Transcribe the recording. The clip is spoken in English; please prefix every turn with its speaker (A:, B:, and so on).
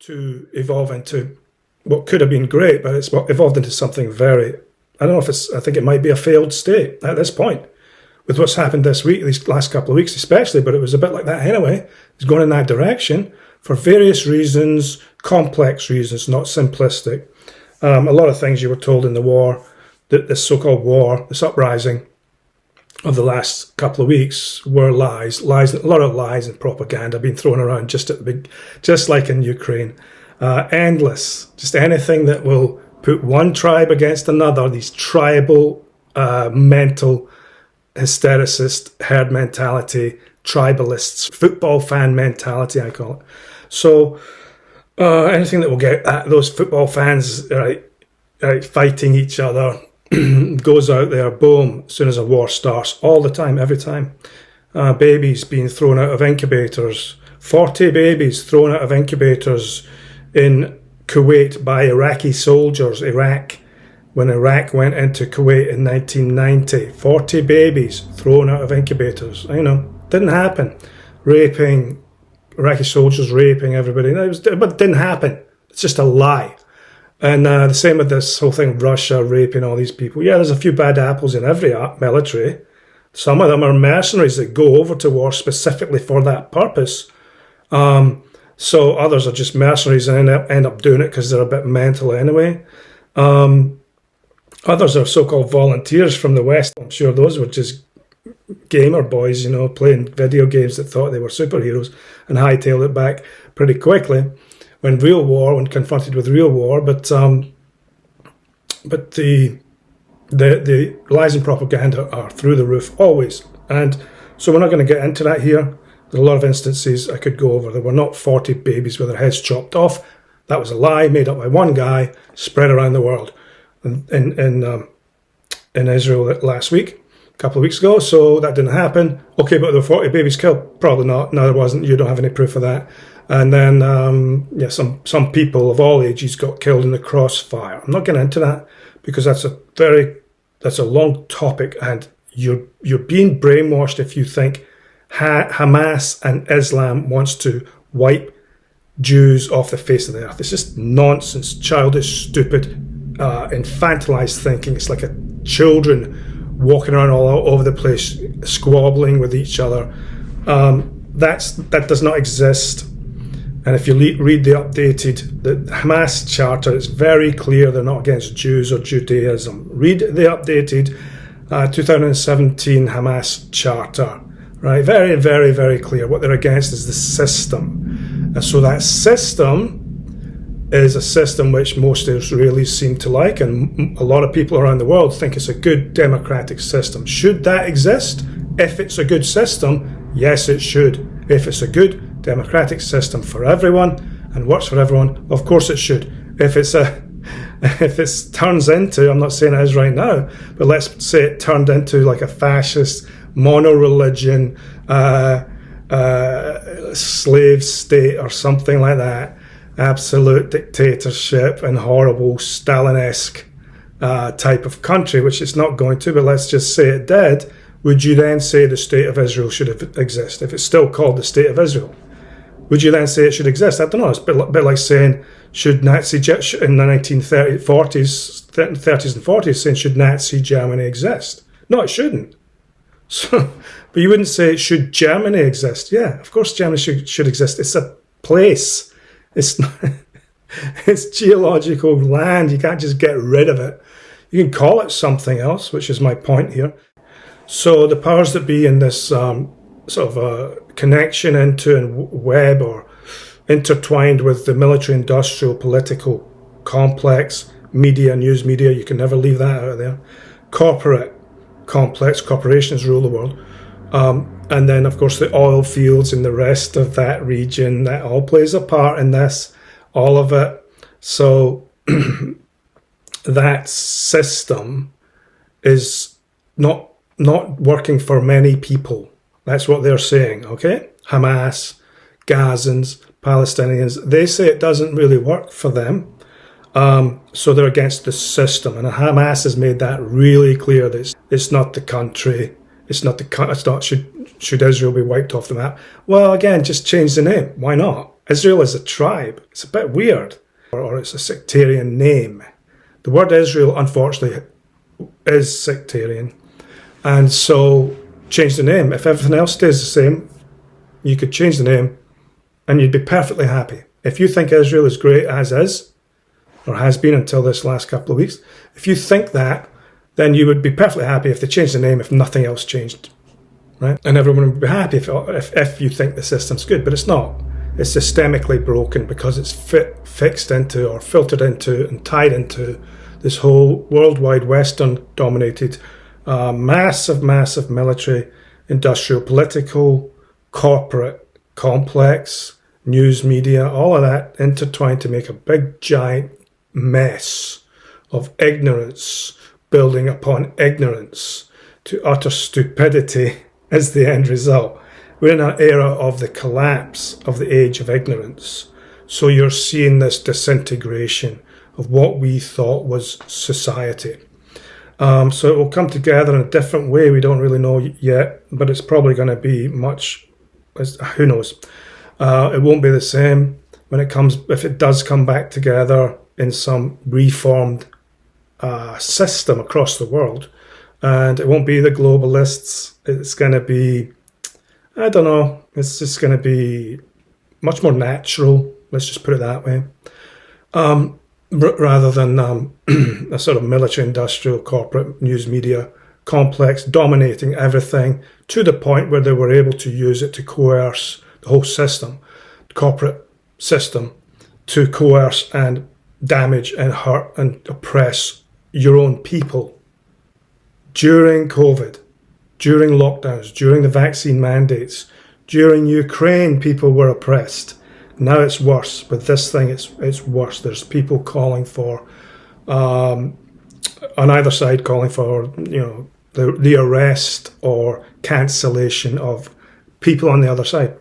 A: to evolve into what could have been great, but it's evolved into something very, I don't know if it's, I think it might be a failed state at this point with what's happened this week, these last couple of weeks especially, but it was a bit like that anyway. It's going in that direction for various reasons, complex reasons, not simplistic. A lot of things you were told in the war, that this so-called war, this uprising of the last couple of weeks were lies, a lot of lies and propaganda being thrown around just like in Ukraine. Endless, just anything that will put one tribe against another, these tribal, mental, hystericist, herd mentality, tribalists, football fan mentality, I call it. So anything that will get those football fans right, fighting each other, goes out there, boom, as soon as a war starts, all the time, every time. Babies being thrown out of incubators, 40 babies thrown out of incubators in Kuwait by Iraqi soldiers, when Iraq went into Kuwait in 1990. 40 babies thrown out of incubators. Didn't happen. Raping, Iraqi soldiers raping everybody. But it didn't happen. It's just a lie. And the same with this whole thing, Russia raping all these people. Yeah, there's a few bad apples in every military. Some of them are mercenaries that go over to war specifically for that purpose. So others are just mercenaries and end up doing it because they're a bit mental anyway. Others are so-called volunteers from the West. I'm sure those were just gamer boys, playing video games that thought they were superheroes and hightailed it back pretty quickly when confronted with real war. But the lies and propaganda are through the roof always. And so we're not going to get into that here. There's a lot of instances I could go over. There were not 40 babies with their heads chopped off. That was a lie made up by one guy, spread around the world in Israel last week, a couple of weeks ago. So that didn't happen. Okay, but there were 40 babies killed? Probably not. No, there wasn't. You don't have any proof of that. And then, some people of all ages got killed in the crossfire. I'm not getting into that because that's a long topic, and you're being brainwashed if you think Hamas and Islam wants to wipe Jews off the face of the earth. It's just nonsense, childish, stupid, infantilized thinking. It's like children walking around all over the place, squabbling with each other. That does not exist. And if you read the Hamas charter, it's very clear they're not against Jews or Judaism. Read the updated 2017 Hamas charter. Right, very, very, very clear. What they're against is the system. And so that system is a system which most Israelis seem to like, and a lot of people around the world think it's a good democratic system. Should that exist? If it's a good system, yes, it should. If it's a good democratic system for everyone and works for everyone, of course it should. If it turns into, I'm not saying it is right now, but let's say it turned into like a fascist mono-religion slave state or something like that, absolute dictatorship and horrible Stalin-esque type of country, which it's not going to, but let's just say it did, would you then say the state of Israel should exist? If it's still called the state of Israel, would you then say it should exist? I don't know. It's a bit like saying, should Nazi in the 1930s and 40s, saying, should Nazi Germany exist? No, it shouldn't. So, but you wouldn't say, should Germany exist? Yeah, of course Germany should exist. It's a place. It's not, it's geological land. You can't just get rid of it. You can call it something else, which is my point here. So the powers that be in this sort of connection into and web or intertwined with the military-industrial political complex, media, news media, you can never leave that out of there. Corporate complex, corporations rule the world. And then, of course, the oil fields and the rest of that region, that all plays a part in this, all of it. So that system is not working for many people. That's what they're saying, okay? Hamas, Gazans, Palestinians, they say it doesn't really work for them. So they're against the system. And Hamas has made that really clear that it's not the country. It's not should Israel be wiped off the map? Well, again, just change the name. Why not? Israel is a tribe. It's a bit weird, or it's a sectarian name. The word Israel, unfortunately, is sectarian. And so change the name. If everything else stays the same, you could change the name and you'd be perfectly happy. If you think Israel is great as is, or has been until this last couple of weeks, if you think that, then you would be perfectly happy if they changed the name, if nothing else changed, right? And everyone would be happy if you think the system's good, but it's not. It's systemically broken because it's fixed into or filtered into and tied into this whole worldwide Western-dominated massive military, industrial, political, corporate complex, news media, all of that intertwined to make a big giant mess of ignorance building upon ignorance to utter stupidity as the end result. We're in an era of the collapse of the age of ignorance. So you're seeing this disintegration of what we thought was society. So it will come together in a different way. We don't really know yet, but it's probably going to be much, who knows. It won't be the same when it comes, if it does come back together in some reformed system across the world. And it won't be the globalists. It's going to be, I don't know, it's just going to be much more natural. Let's just put it that way. Rather than a sort of military, industrial, corporate news media complex dominating everything to the point where they were able to use it to coerce the whole system, the corporate system, to coerce and damage and hurt and oppress your own people. During COVID, during lockdowns, during the vaccine mandates, during Ukraine, people were oppressed. Now it's worse. With this thing, it's worse. There's people calling for, on either side, calling for, the arrest or cancellation of people on the other side.